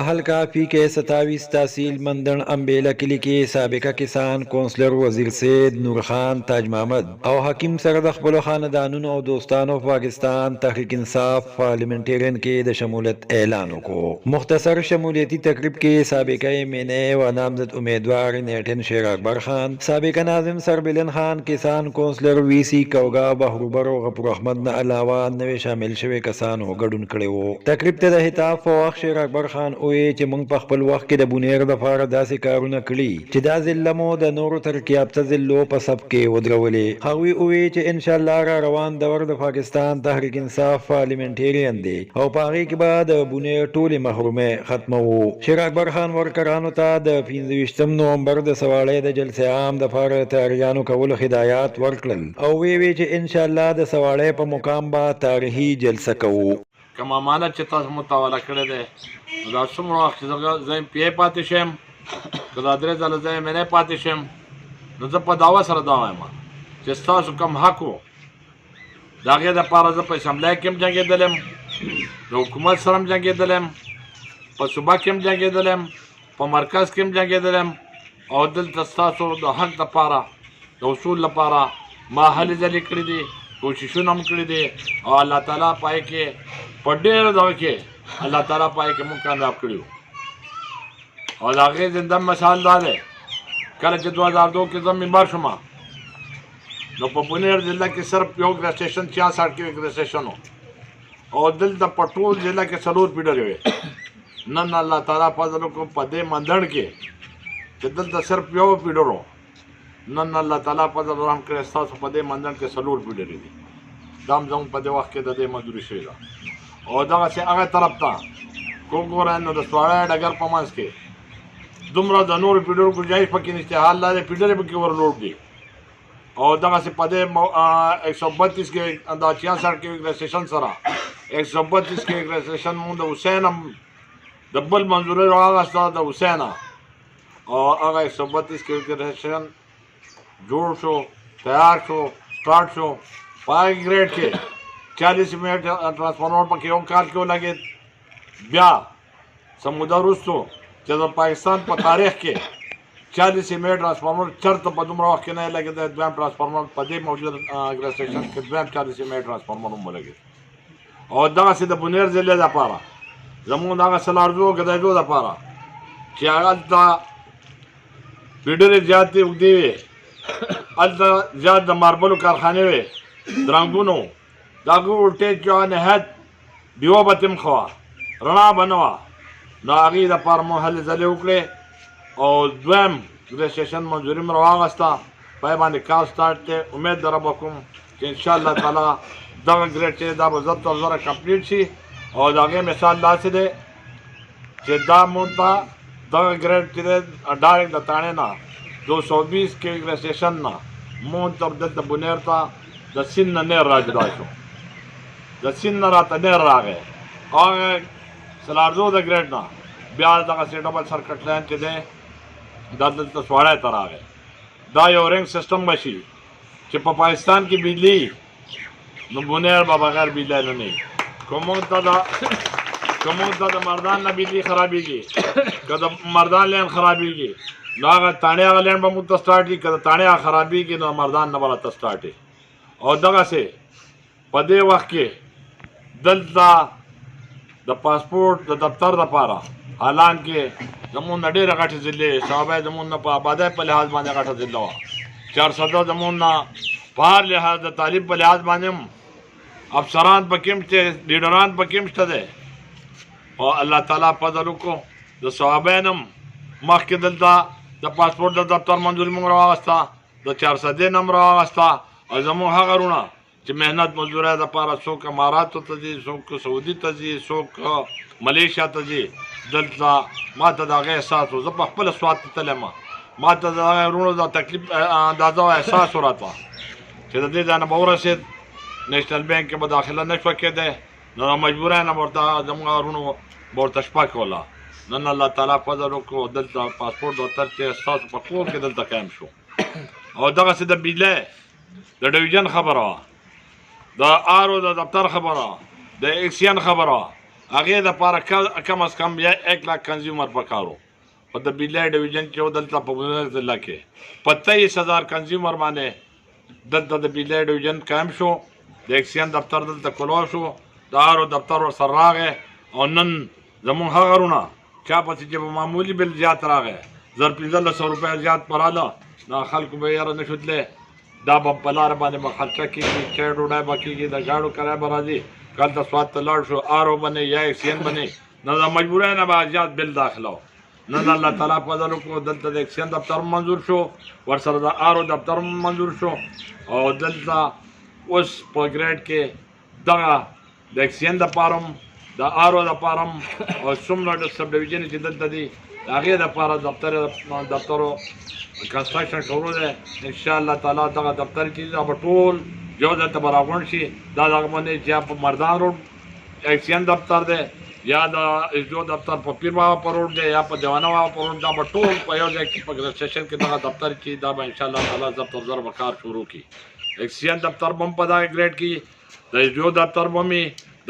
हल्काफी के 27 तहसील मंदन अम्बेला किली के सबका किसान कौंसलर वजीर सैद नूर खान ताज महमद और हकीम सरद खपलो खानदानों और दोस्तानों पाकिस्तान तहरीक इंसाफ पार्लियामेंटेरियन के द शमूलियत ऐलानों को मुख्तसर शमूलियती तकरीब के सबका MNA व नामजद उम्मीदवार नेठन शेर अकबर खान, सबका नाजिम सरबिलन खान, किसान कौंसलर VC कौगा बहरूबर और गफूर अहमद न अलावा नवे शामिल शवे कसान हो गडुन कड़े वो तकरीब ते हिताब फवाख शेर अकबर खान ओए चे मंग पखपल वक्त के द बुनेर द फार दासी कारुना कड़ी चे दा जिल्लमो द नोरो तरकियाब जिल्लो पसब के वद्रवले हवी ओए चे इंशाअल्लाह रा रवान दवर द पाकिस्तान तहरीक इंसाफ पार्लियामेंटेरियन दे और पागे के बाद बुनेर टोली महरूमे खत्म हो। शेर अकबर खान वर्करानो ता द 25 नवंबर द सवाले द जलसे आम द फार तैयारियानो कबूल हिदायत वर्कल और वे चे इंशाअल्लाह द सवाले पर मुकाम बा तारीखी जलसा को کما مانا چې تاسو متواله کړی دی دا څومره وخت چې زه پی پاتې شم که دا درې ځله زه MNA پاتې شم نو زه په دعوه سره دا وایم چې ستاسو کوم حق و د هغې دپاره زه په اسمبلی کې هم جنګېدلی یم د حکومت سره هم جنګېدلی یم په صوبه کې هم جنګېدلی یم په مرکز کې هم جنګېدلی یم او دلته ستاسو د حق دپاره د اصول لپاره ما هلې ځلې کړي دي کوششونه هم کړي دي او الله تعالی پای کې په ډېرو دغه کې الله تعالی پای کې موږ کامیاب کړي وو او د هغې زنده مثال دا دی کله چې 2002 کې زه ممبر شوم نو په بونیر ضلع کې صرف یو ګریجویشن 66 کې ګریجویشن و او دلته په ټول ضلع کې 4 پیډرې وې نن الله تعالی فضل وکړو په دې مندړ کې چې دلته صرف یو پیډر و نن الله تعالی فضل رحم کړی ستاسو په دې مندړ کې 4 پیډرې دي دا هم زموږ په دې وخت کې د دې مزدوري شوې ده او دغسې هغه طرف ته که وګورئ نو د سواړی ډګر په منځ کې دومره د نورو پیډرو ګنجایش پکې نشته حال دا دی پیډرې پکې ورلوډ دي او دغسې په دې 132 کې دا 66 کې ګریجویشن سره 132 کې ګریجویشن مونږ د حسین هم د بل منظوري راواغسته د حسین او هغه 132 کې ګریجویشن جوړ شو تیار شو سٹارټ شو پای ګریډ کې 40 منټ ټرانسفارمر پکې یو کال کې ولګېد بیا سموده وروستو چې د پاکستان په تاریخ کې 40 منټ ټرانسفارمر چېرته په دومره وخت کې نه لګېد دویم ټرانسفارمر په دې موجوده ګریجویشن کې دویم 40 منټ ټرانسفارمر هم ولګېد او دغسې د بونیر ضلع دپاره زموږ دغه سلارزو ګدایدو دپاره چې هلته پیډرې زیاتې اوږدې وې هلته زیات د ماربلو کارخانې وې د رنګونو د هغه ولټیج چې نهایت ډیوه به تم ښه وه رڼا به نه وه نو هغې دپاره مو هلې ځلې وکړې او دویم ګریجویشن منظوري مې راواغسته پای باندې کار سټارټ دی امید د ربه کوم چې انشاءالله تعالی دغه ګریډ چې دا به زر تر زره کمپلیټ شي او د هغې مثال داسې دی چې دا مونږ ته دغه ګریډ چې دی ډایرکټ د تاڼې نه 220 کې ګریجویشن نه مونږ ته دلته بونیر ته د سیند نه نیر را جدا شو د سیند نه راته نیر راغی هغه سلارزو د ګریډ نه بیا دغسې ډبل سرکټ لاین چې دی دا دلته سواړی ته راغی دا یو رنګ سیسټم به شي چې په پاکستان کې بجلی نو بونیر به بغیر بجلی نه وي که موږ ته د مردان نه بجلی خرابېږي که د مردان لین خرابېږي نو هغه تاڼې هغه لین به موږ ته سټارټ وي که د تاڼې هغه خرابېږي نو مردان نه به راته سټارټ وي او دغسې په دې وخت کې دلته د پاسپورټ د دفتر دپاره حالان کې زمونږ نه ډېره غټې ضلع صحابه زمونږ نه په آبادۍ په لحاظ باندې غټه ضلع وه 400 زمونږ نه په هر لحاظ د تعلیم په لحاظ باندې هم افسران پکې هم شته لیډران پکې هم شته دی او الله تعالی فضل وکړو د صحابین هم مخکې دلته د پاسپورټ د دفتر منظوري مونږ راواغسته د 400 نه هم راواغسته او زموږ هغه وروڼه چې محنت مزدورۍ دپاره څوک اماراتو ته ځي څوک سعودي ته ځي څوک ملیشیا ته ځي دلته ما ته د هغې احساس و زه په خپله سوات ته تللی یم ما ته د هغې وروڼو د تکلیف اندازه او احساس وراته چې د دې ځای نه به ورسېد نیشنل بینک کې به داخله نه شوه کېدی نو د مجبورۍ نه به ورته زموږ وروڼو به ورته شپه کوله نن الله تعالی فضل وکړو دلته پاسپورټ دفتر چې ستاسو په کور کې دلته قایم شو او دغسې د بجلی د ډویژن خبره وه د آرو د دفتر خبره د ایکسین خبره هغې دپاره کم از کم بیا 1 लाख کنزیومر پکارو په د بیلای ډویژن کې او دلته په بونر ضلع کې په 23,000 کنزیومر باندې دلته د بیلای ډویژن قایم شو د ایکسین دفتر دلته کلو شو د آرو دفتر ورسره راغی او نن زمونږ هغه غرونه چا پسې چې په معمولي بل زیات راغی 1500 روپۍ زیات پراله دا خلکو به یاره نه شو تللی دا به په لاره باندې به خرچه کېږي چای ډوډۍ به کېږي د ګاډو کرایه به راځي هلته سوات ته لاړ شو آرو بنې یا ایکسین بنې نو د مجبورۍ نه به زیات بل داخله و نن الله تعالی فضل وکړو دلته د ایکسین دفتر منظور شو ورسره د آرو دفتر منظور شو او دلته اوس په ګریډ کې دغه د ایکسین دپاره هم د آرو دپاره هم او څومره سب ډویژن چې دلته دي د هغې دپاره دفترو کنسټرکشن شروع دی انشاءالله تعالی دغه دفتر چې دا به ټول یو ځای ته به راغونډ شي دا دغه باندې چې یا په مردان روډ ایکسین دفتر دی یا د اسډیو دفتر په پیر بابا په روډ دی یا په دیوانه بابا په روډ دا به ټول په یو ځای کې په رجسټریشن کې دغه دفتر چې دا به انشاءالله تعالی ضبط او ضرب کار شروع کړي ایکسین دفتر به هم په دغه ګریډ کې د اسډیو دفتر به هم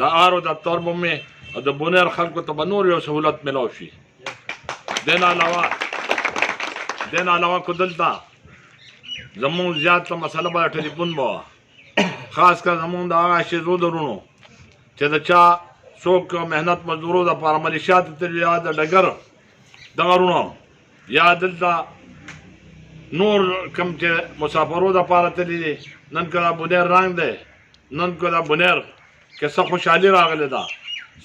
د آرو دفتر به هم او د بونیر خلکو ته به نور یو سهولت میلاو شي دین علاوه کو دلته زمونږ زیاته مسله به ټلیفون به وه خاص کر زمونږ د هغه شیزو درونو چې د چا څوک محنت مزدورو دپاره ملیشیاتو تللي یا د ډګر دغه رونو یا دلته نور کوم چې مسافرو دپاره تللي دي نن که دا بونیر رنګ دی نن که دا بونیر که څه خوشحالي راغلې ده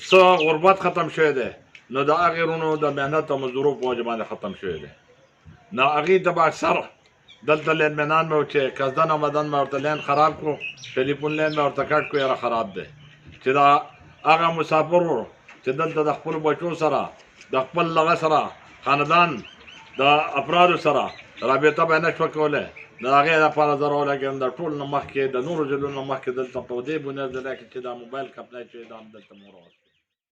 څه غربت ختم شوی دی نو د هغې رونو د محنت او مزدورو په وجه باندې ختم شوی دی نو هغې ته به اکثر دلته لینمنان مې و چې قصدن آمدن مې ورته لین خراب کړو ټلیفون لین مې ورته کټ کړو یاره خراب دی چې دا هغه مسافر چې دلته د خپلو بچو سره د خپل دغه سره خاندان د افرادو سره رابطه به یې نه شوه کولی د هغې دپاره زه راولګېدم د ټول نه مخکې د نورو ځایونو نه مخکې دلته په دې بنیاد ځای کې چې دا موبایل کمپنۍ چې دا هم دلته مو راوستو